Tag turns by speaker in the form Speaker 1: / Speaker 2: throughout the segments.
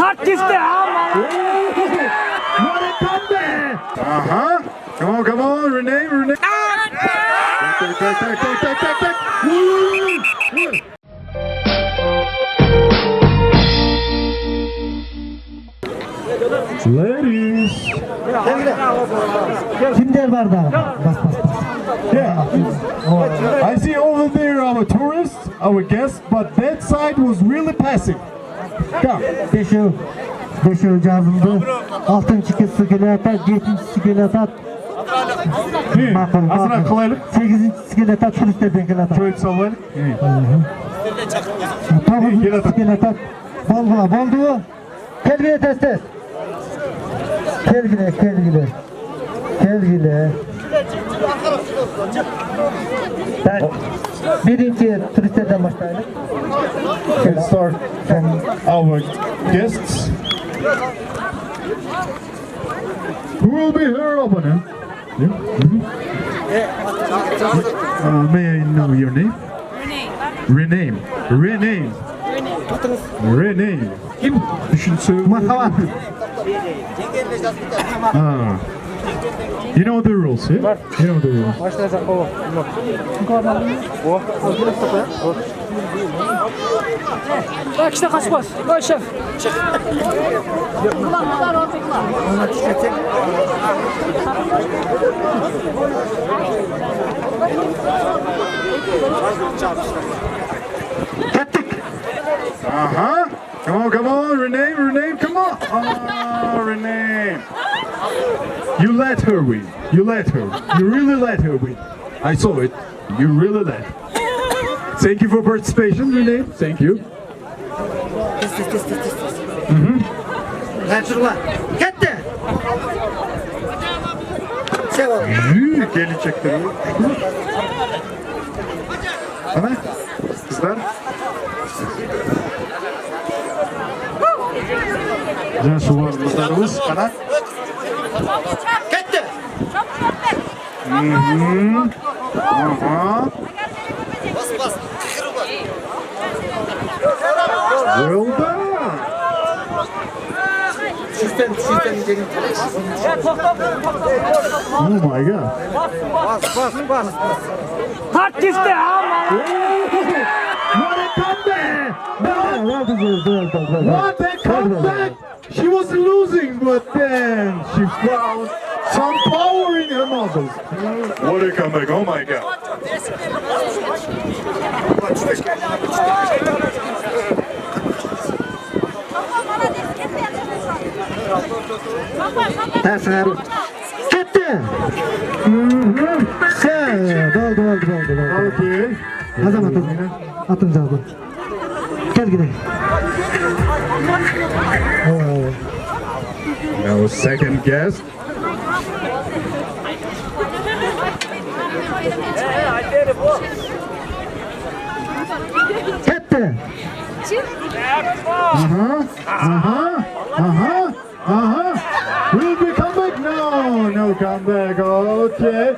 Speaker 1: Artiste ama.
Speaker 2: What a comeback! Come on, Renee. Tak. Ladies.
Speaker 3: Kimler var da? Bas.
Speaker 2: Yeah. I see over there our tourists, our guests, but that side was really passive. Come.
Speaker 3: Beşi cazımdı. Altıncı skele atar, yedinci skele atar.
Speaker 2: Asına kılaylık.
Speaker 3: Sekizinci skele atar, turistlerden skele atar.
Speaker 2: Çoğup sallaylık.
Speaker 3: Dokuzuncu skele atar. Boldu. Kelgile test. Kelgile. Birinci turistlerden başlayalım.
Speaker 2: Let's start from our guests. Who will be her opponent? You? May I know your name? Renee. Kim düşünsün?
Speaker 3: Marhavat.
Speaker 2: You know the rules, yeah? You know the rules.
Speaker 1: Bak işte kaçmaz. Bak şef.
Speaker 2: Come on, Renee, come on. Renee. You let her win. You really let her win. I saw it. You really let. Thank you for participation, Renee. Thank you.
Speaker 3: Kaçırlar. Gitti.
Speaker 2: Gelin çektiriyor. Ana, kızlar. Güzel sularımız. Ana.
Speaker 3: Gitti.
Speaker 2: Well done. Oh my God.
Speaker 1: Artiste ama.
Speaker 2: What a comeback! What a comeback! She was losing, but then she found some power in her muscles. What a comeback! Oh my God!
Speaker 3: Tersine gitti. Doldu.
Speaker 2: Okay.
Speaker 3: Hazam atın cevabı. Gel gidelim.
Speaker 2: Now second guest.
Speaker 3: Gitti.
Speaker 2: Will we come back? No comeback. Okay.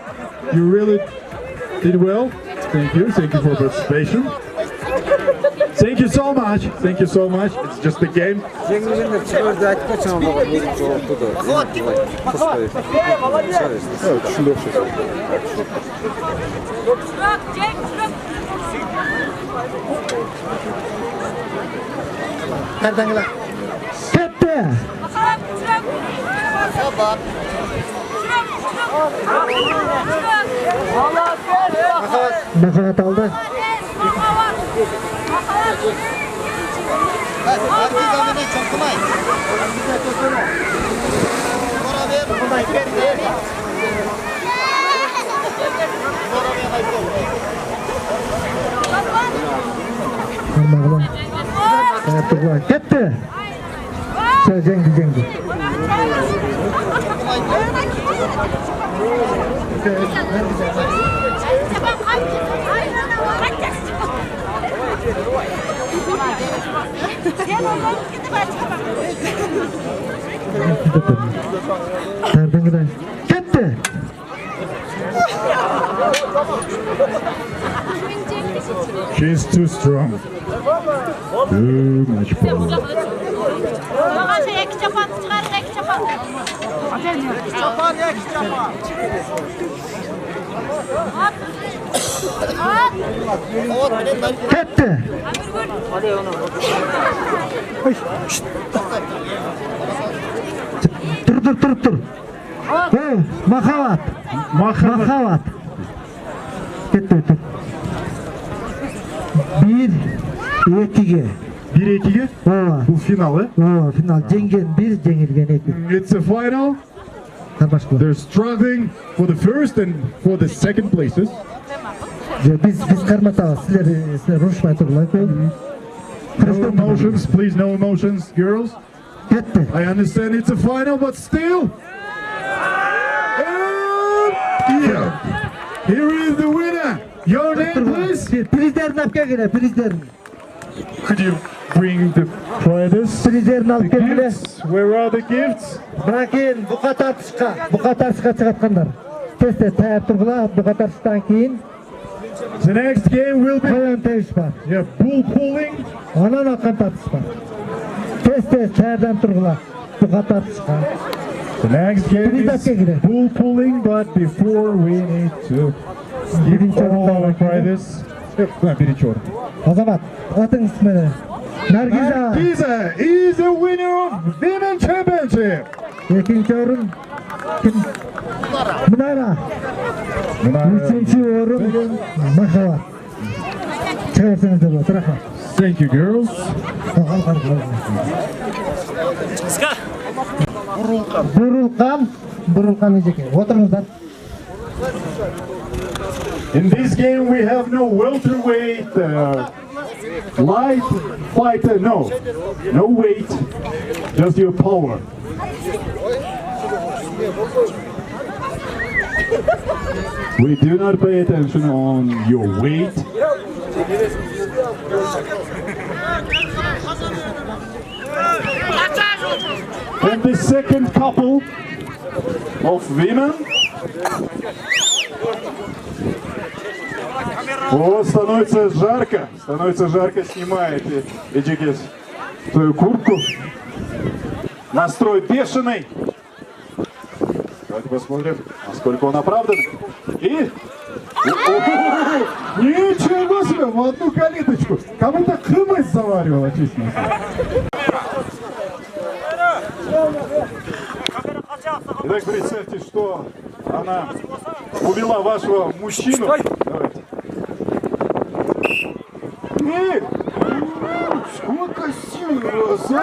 Speaker 2: You really did well. Thank you for participation. Thank you so much. It's just a game.
Speaker 3: Nereden gelen? Gitti. Nefret aldı. Gitti. Cengi. Nereden giden? Gitti.
Speaker 2: She's too strong. Too much power.
Speaker 3: Ketdi. Tur. Hey, Mahavat. Mahavat. Ketdi. 1-2'ye.
Speaker 2: 1-2'ye.
Speaker 3: Ova.
Speaker 2: Bu finalı.
Speaker 3: O final jengen 1, jengilgen 2.
Speaker 2: It's a final.
Speaker 3: Tarbaşkı.
Speaker 2: They're struggling for the first and for the second places.
Speaker 3: Biz karmatağız. Sizler ruşmay turlar.
Speaker 2: No emotions, please, no emotions, girls.
Speaker 3: Ketdi.
Speaker 2: I understand it's a final, but still. And here is the winner. Your name, please.
Speaker 3: Prizlerini alıp gel, prizlerini.
Speaker 2: Could you bring the prizes?
Speaker 3: Prizlerini alıp
Speaker 2: The
Speaker 3: gel.
Speaker 2: gifts. Where are the gifts?
Speaker 3: Bırakın bu tartışka çıkartkanlar. Tez tayap turgular, bu tartıştan keyin
Speaker 2: The next game will be
Speaker 3: koyan teviş var.
Speaker 2: bull pulling.
Speaker 3: Anan akan tartış var. Tez tayardan turgular, bu tartışka.
Speaker 2: The next game
Speaker 3: Please,
Speaker 2: is
Speaker 3: okay, good.
Speaker 2: bull pulling, but before we need to give all our prizes. Birinci orada.
Speaker 3: O zaman atın ismini. Nargiza.
Speaker 2: Giza is the winner of Women Championship.
Speaker 3: İkinci orun kim? Mınara. Üçüncü orun Mahavat. Çıkarsınız da bu tarafa.
Speaker 2: Thank you, girls.
Speaker 3: Burulkan eceki. Oturunuzlar.
Speaker 2: In this game, we have no welterweight, light fighter. No weight, just your power. We do not pay attention on your weight. And the second couple of women. О, становится жарко, снимает Эджигес свою куртку. Настрой бешеный. Давайте посмотрим, насколько он оправданный. И... Ничего себе, в одну калиточку. Кому-то хымось заваривала, честно. Итак, представьте, что она увела вашего мужчину. Давайте. И... Сколько сил у вас, а?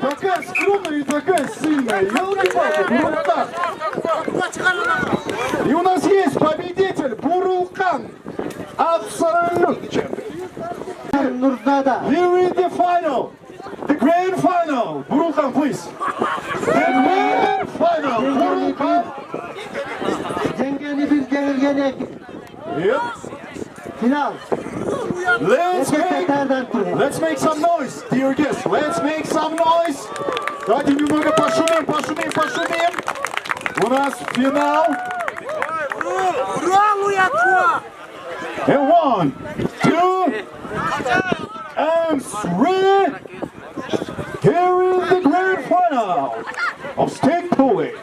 Speaker 2: Такая скромная и такая сильная. Елки-палки, Бурулкан. И у нас есть победитель Бурулкан. Абсолютно чемпион.
Speaker 3: Нурзада.
Speaker 2: Here is the final. The grand final. Burulkan, please. The grand final. Burulkan.
Speaker 3: Jengeni bir, jengilgeni iki.
Speaker 2: Yep.
Speaker 3: Final.
Speaker 2: Let's make some noise, dear guests. Let's make some noise. Давайте немного пошумим. У нас финал. And 1, 2, and 3. Here is the grand final of stick pulling.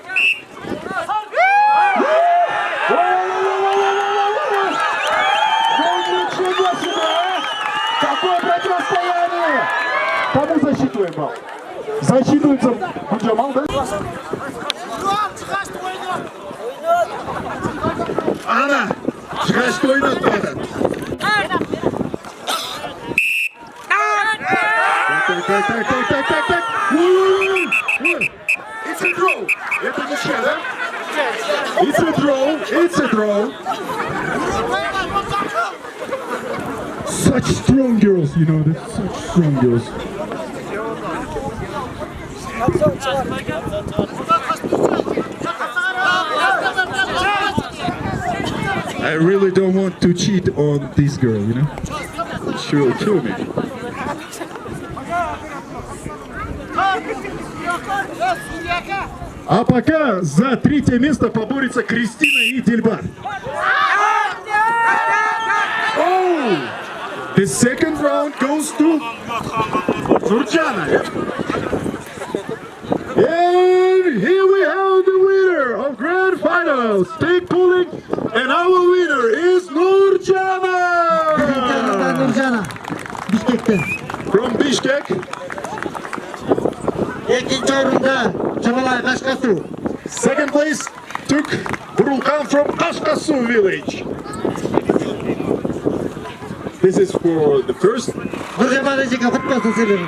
Speaker 2: Какое противостояние! Кому засчитываем балл? Засчитывается Буджамал, да? Ана! Çıkaçta oynat bana. Так. It's a draw. Это ничья, да? It's a draw. Such strong girls, you know, they're such strong girls. I really don't want to cheat on this girl, you know? She'll kill me. А пока за третье место поборется Кристина и Дильбар. Oh! The second round goes to Nurjana. now stake pulling, and our winner is Nurjana
Speaker 3: Nurjana Bishkek'ten.
Speaker 2: from Bishkek.
Speaker 3: İkinci orunda Çabalay Kaşkasu.
Speaker 2: Second place took Burulkan from Kashkasu village. This is for the first.
Speaker 3: Nurjana futbolcu söylüyoruz.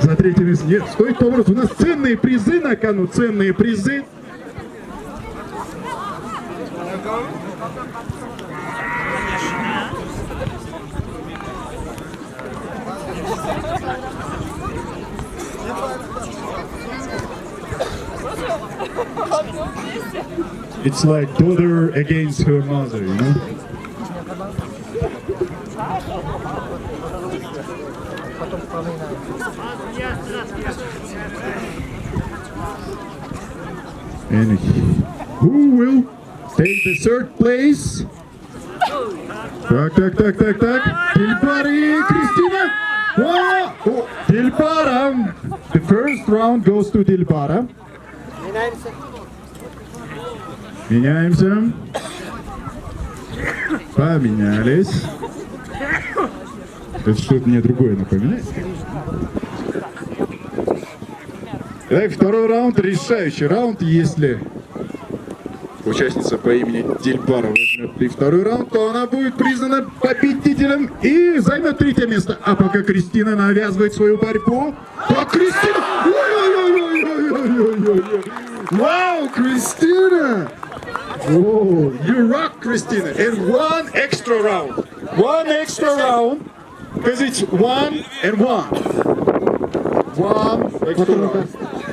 Speaker 2: За третье место. Нет, стоит поворот. У нас ценные призы на кону, ценные призы. It's like daughter against her mother, you know? And who will take the third place? Так. Dilbara и Кристина. Wow. Dilbara. The first round goes to Dilbara. Меняемся. Поменялись. Это что-то мне другое напоминает. Итак, второй раунд, решающий раунд. Если участница по имени Дильбара возьмет и второй раунд, то она будет признана победителем и займет третье место. А пока Кристина навязывает свою борьбу, то Кристина... Ой-ой-ой-ой-ой-ой-ой-ой! Вау, Кристина! Oh, you rock, Christina. And one extra round. One extra round. Because it's 1 and 1. One extra round.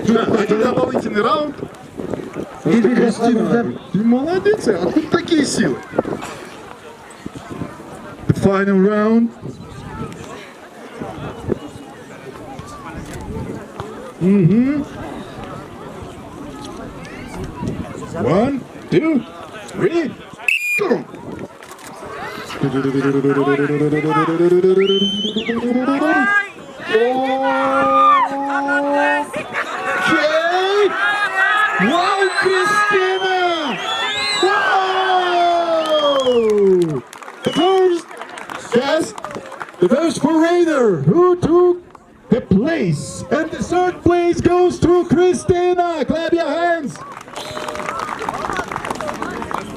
Speaker 2: Да, один дополнительный раунд. Кристина, ты молодец. Откуда такие силы? The final round. One, two, three, go! Okay! Wow, Christina! Wow! The first foreigner who took the place, and the third place goes to Christina. Clap your hands!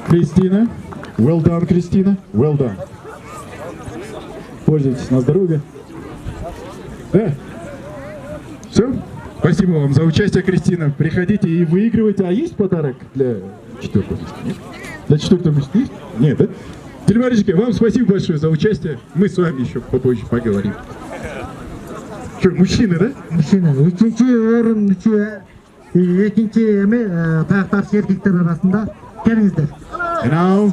Speaker 2: Кристина. Well done, Кристина. Well done. Пользуйтесь на здоровье. Да. Все. Спасибо вам за участие, Кристина. Приходите и выигрывайте. А есть подарок для четвертого места? Нет? Для четвертого места есть? Нет, да? Телемарички, вам спасибо большое за участие. Мы с вами еще попозже поговорим. Что, мужчины, да?
Speaker 3: Müşine. İkinci emi taraftarşı erkekler arasında. Geliniz de.
Speaker 2: And now,